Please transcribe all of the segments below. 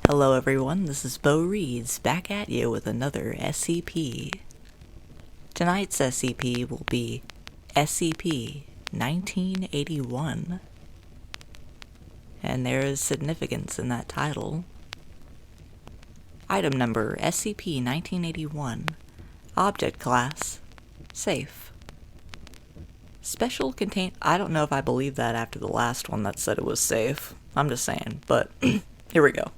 Hello everyone, this is Bo Reeds back at you with another SCP. Tonight's SCP will be SCP-1981. And there is significance in that title. Item number SCP-1981. Object class Safe. I don't know if I believe that after the last one that said it was safe. I'm just saying, but here we go.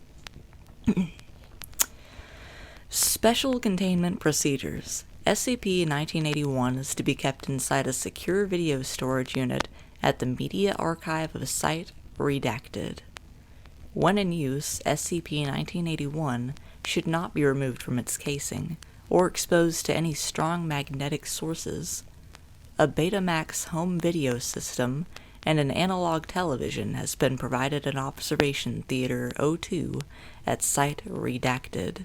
Special Containment Procedures. SCP-1981 is to be kept inside a secure video storage unit at the Media Archive of Site Redacted. When in use, SCP-1981 should not be removed from its casing or exposed to any strong magnetic sources. A Betamax home video system and an analog television has been provided in Observation Theater 02 at Site Redacted,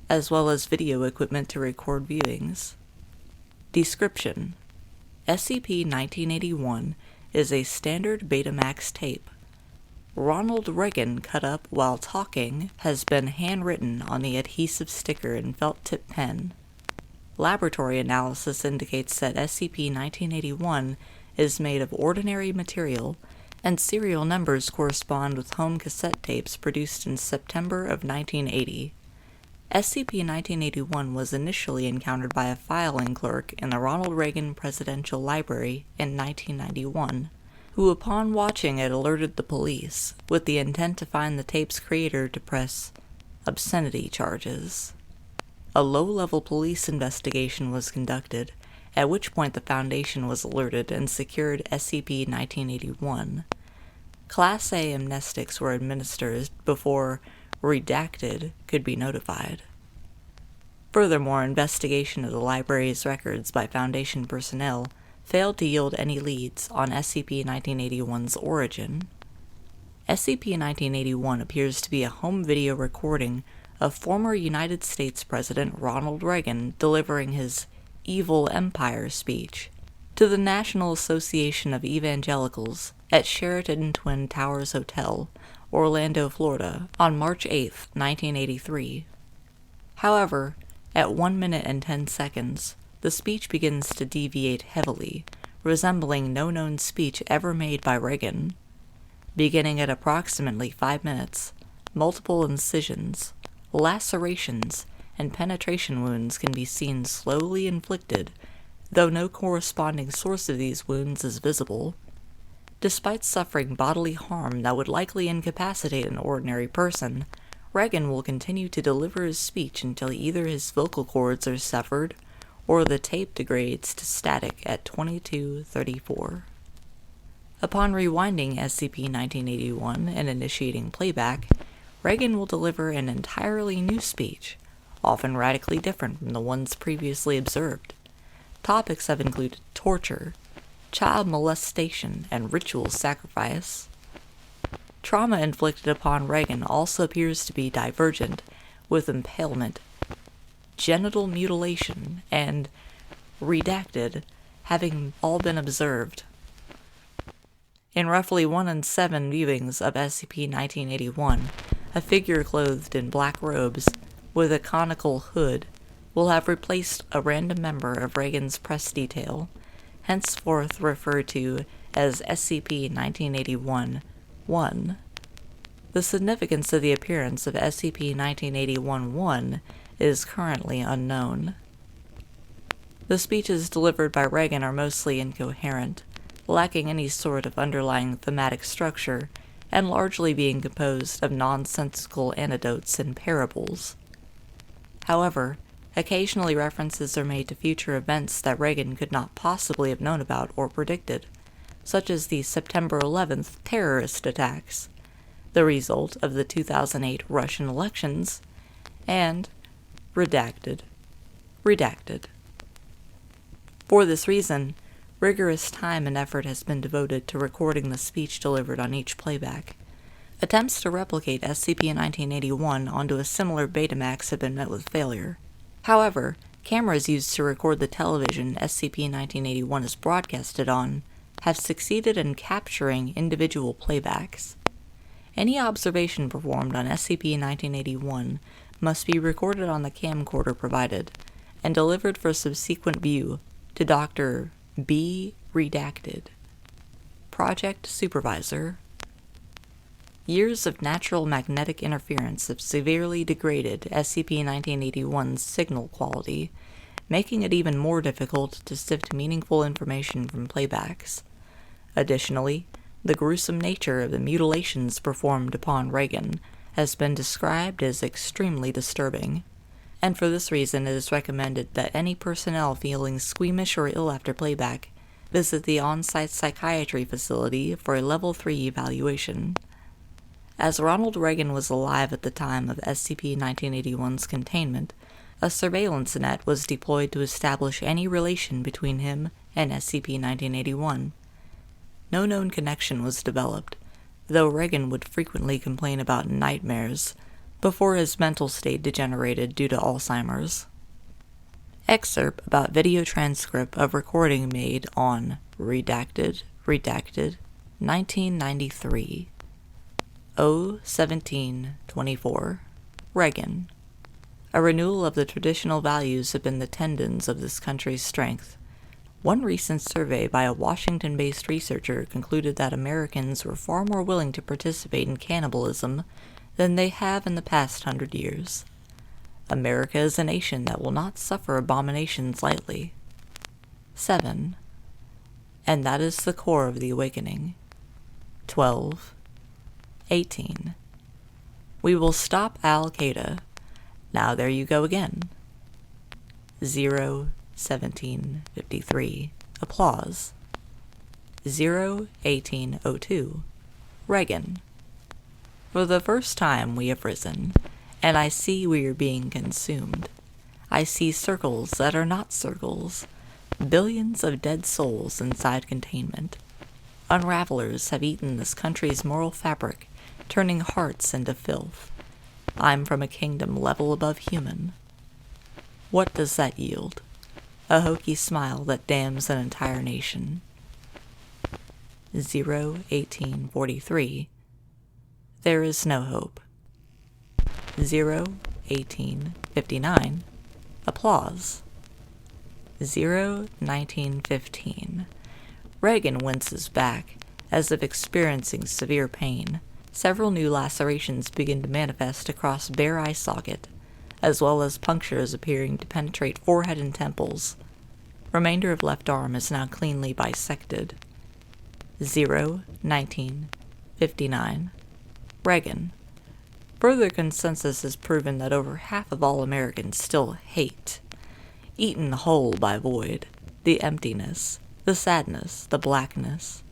as well as video equipment to record viewings. Description: SCP-1981 is a standard Betamax tape. Ronald Reagan cut up while talking has been handwritten on the adhesive sticker in felt tip pen. Laboratory analysis indicates that SCP-1981 is made of ordinary material, and serial numbers correspond with home cassette tapes produced in September of 1980. SCP-1981 was initially encountered by a filing clerk in the Ronald Reagan Presidential Library in 1991, who upon watching it alerted the police, with the intent to find the tape's creator to press obscenity charges. A low-level police investigation was conducted, at which point the Foundation was alerted and secured SCP-1981. Class A amnestics were administered before Redacted could be notified. Furthermore, investigation of the library's records by Foundation personnel failed to yield any leads on SCP-1981's origin. SCP-1981 appears to be a home video recording of former United States President Ronald Reagan delivering his Evil Empire speech to the National Association of Evangelicals at Sheraton Twin Towers Hotel, Orlando, Florida, on March 8, 1983. However, at 1 minute and 10 seconds, the speech begins to deviate heavily, resembling no known speech ever made by Reagan. Beginning at approximately 5 minutes, multiple incisions, lacerations, and penetration wounds can be seen slowly inflicted, though no corresponding source of these wounds is visible. Despite suffering bodily harm that would likely incapacitate an ordinary person, Reagan will continue to deliver his speech until either his vocal cords are severed or the tape degrades to static at 22:34. Upon rewinding SCP-1981 and initiating playback, Reagan will deliver an entirely new speech, often radically different from the ones previously observed. Topics have included torture, child molestation, and ritual sacrifice. Trauma inflicted upon Reagan also appears to be divergent, with impalement, genital mutilation, and redacted having all been observed. In roughly 1 in 7 viewings of SCP-1981, a figure clothed in black robes with a conical hood will have replaced a random member of Reagan's press detail, henceforth referred to as SCP-1981-1. The significance of the appearance of SCP-1981-1 is currently unknown. The speeches delivered by Reagan are mostly incoherent, lacking any sort of underlying thematic structure, and largely being composed of nonsensical anecdotes and parables. However, occasionally references are made to future events that Reagan could not possibly have known about or predicted, such as the September 11th terrorist attacks, the result of the 2008 Russian elections, and redacted. For this reason, rigorous time and effort has been devoted to recording the speech delivered on each playback. Attempts to replicate SCP-1981 onto a similar Betamax have been met with failure. However, cameras used to record the television SCP-1981 is broadcasted on have succeeded in capturing individual playbacks. Any observation performed on SCP-1981 must be recorded on the camcorder provided and delivered for subsequent view to Dr. B. Redacted, Project Supervisor. Years of natural magnetic interference have severely degraded SCP-1981's signal quality, making it even more difficult to sift meaningful information from playbacks. Additionally, the gruesome nature of the mutilations performed upon Reagan has been described as extremely disturbing, and for this reason it is recommended that any personnel feeling squeamish or ill after playback visit the on-site psychiatry facility for a Level 3 evaluation. As Ronald Reagan was alive at the time of SCP-1981's containment, a surveillance net was deployed to establish any relation between him and SCP-1981. No known connection was developed, though Reagan would frequently complain about nightmares before his mental state degenerated due to Alzheimer's. Excerpt about video transcript of recording made on Redacted 1993 0-17-24 Reagan. A renewal of the traditional values have been the tendons of this country's strength. One recent survey by a Washington-based researcher concluded that Americans were far more willing to participate in cannibalism than they have in the past 100 years. America is a nation that will not suffer abominations lightly. 7. And that is the core of the awakening. 12. 18. We will stop Al-Qaeda. Now there you go again. 0-17-53. Applause. 0-18-02. Reagan. For the first time we have risen, and I see we are being consumed. I see circles that are not circles, billions of dead souls inside containment. Unravelers have eaten this country's moral fabric, turning hearts into filth. I'm from a kingdom level above human. What does that yield? A hokey smile that damns an entire nation. 0-18-43. There is no hope. 0-18-59. Applause. 0-19-15. Reagan winces back, as if experiencing severe pain. Several new lacerations begin to manifest across bare eye socket, as well as punctures appearing to penetrate forehead and temples. Remainder of left arm is now cleanly bisected. 0-19-59. Reagan. Further consensus has proven that over half of all Americans still hate. Eaten whole by void, the emptiness, the sadness, the blackness,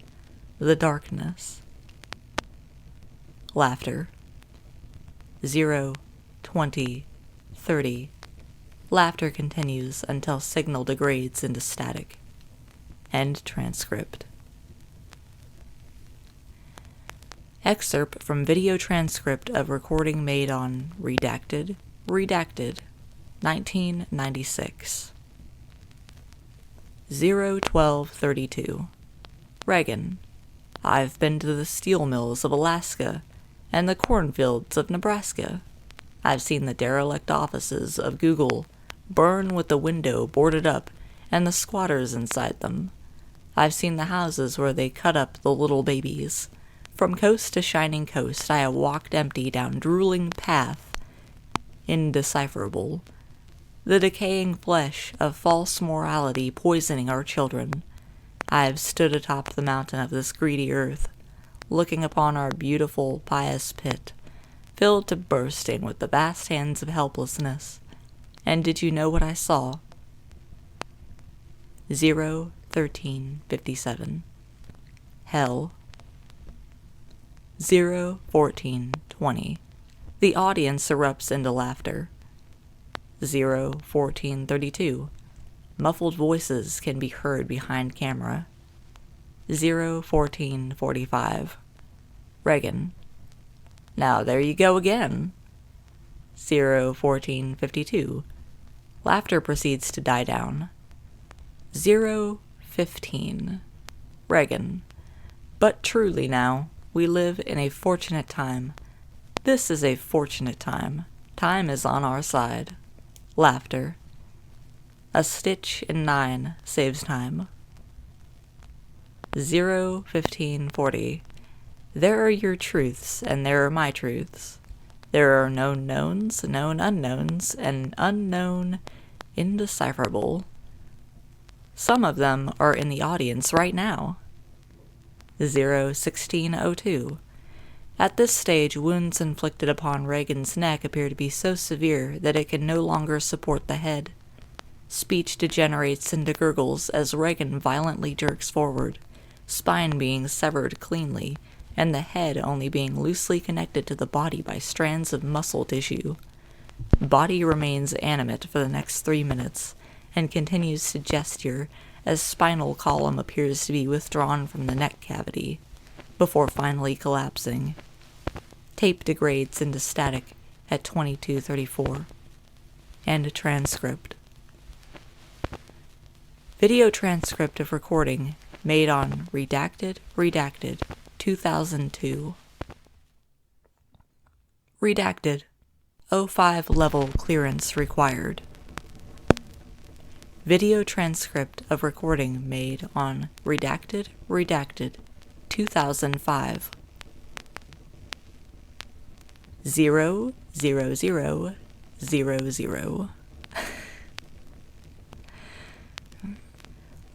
the darkness. Laughter. 0-20-30. Laughter continues until signal degrades into static. End transcript. Excerpt from video transcript of recording made on Redacted 1996 0-12-32. Reagan. I've been to the steel mills of Alaska and the cornfields of Nebraska. I've seen the derelict offices of Google burn with the window boarded up and the squatters inside them. I've seen the houses where they cut up the little babies. From coast to shining coast, I have walked empty down drooling path, indecipherable. The decaying flesh of false morality poisoning our children. I have stood atop the mountain of this greedy earth, looking upon our beautiful, pious pit, filled to bursting with the vast hands of helplessness. And did you know what I saw? 0-13-57. Hell. 0-14-20. The audience erupts into laughter. 0-14-32. Muffled voices can be heard behind camera. 0-14-45. Reagan. Now there you go again. 0-14-52. Laughter proceeds to die down. 0-15. Reagan. But truly now, We live in a fortunate time. This is a fortunate time. Time is on our side. Laughter. A stitch in 9 saves time. 0:15:40. There are your truths, and there are my truths. There are known knowns, known unknowns, and unknown indecipherable. Some of them are in the audience right now. 0:16:02. At this stage, wounds inflicted upon Reagan's neck appear to be so severe that it can no longer support the head. Speech degenerates into gurgles as Reagan violently jerks forward, spine being severed cleanly, and the head only being loosely connected to the body by strands of muscle tissue. Body remains animate for the next 3 minutes, and continues to gesture as spinal column appears to be withdrawn from the neck cavity, before finally collapsing. Tape degrades into static at 22:34. And a transcript. Video transcript of recording made on redacted 2002. Redacted. 05 level clearance required. Video transcript of recording made on redacted 2005. 0:00:00.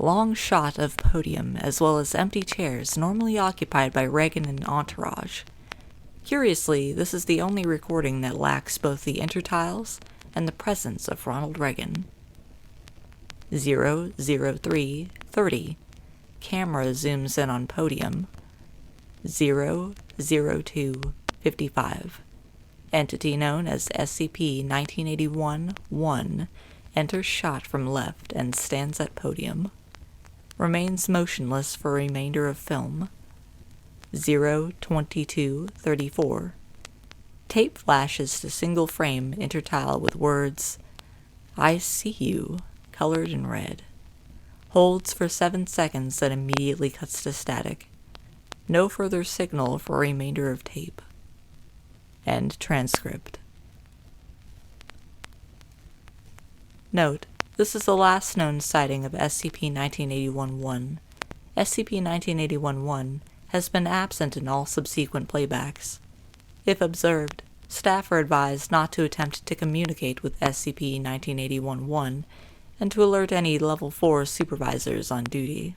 Long shot of podium as well as empty chairs normally occupied by Reagan and entourage. Curiously, this is the only recording that lacks both the intertiles and the presence of Ronald Reagan. 0:03:30. Camera zooms in on podium. 0:02:55. Entity known as SCP-1981-1 enters shot from left and stands at podium. Remains motionless for remainder of film. 0:22:34. Tape flashes to single frame intertile with words, "I see you," colored in red. Holds for 7 seconds, then immediately cuts to static. No further signal for remainder of tape. End transcript. Note: this is the last known sighting of SCP-1981-1. SCP-1981-1 has been absent in all subsequent playbacks. If observed, staff are advised not to attempt to communicate with SCP-1981-1 and to alert any Level 4 supervisors on duty.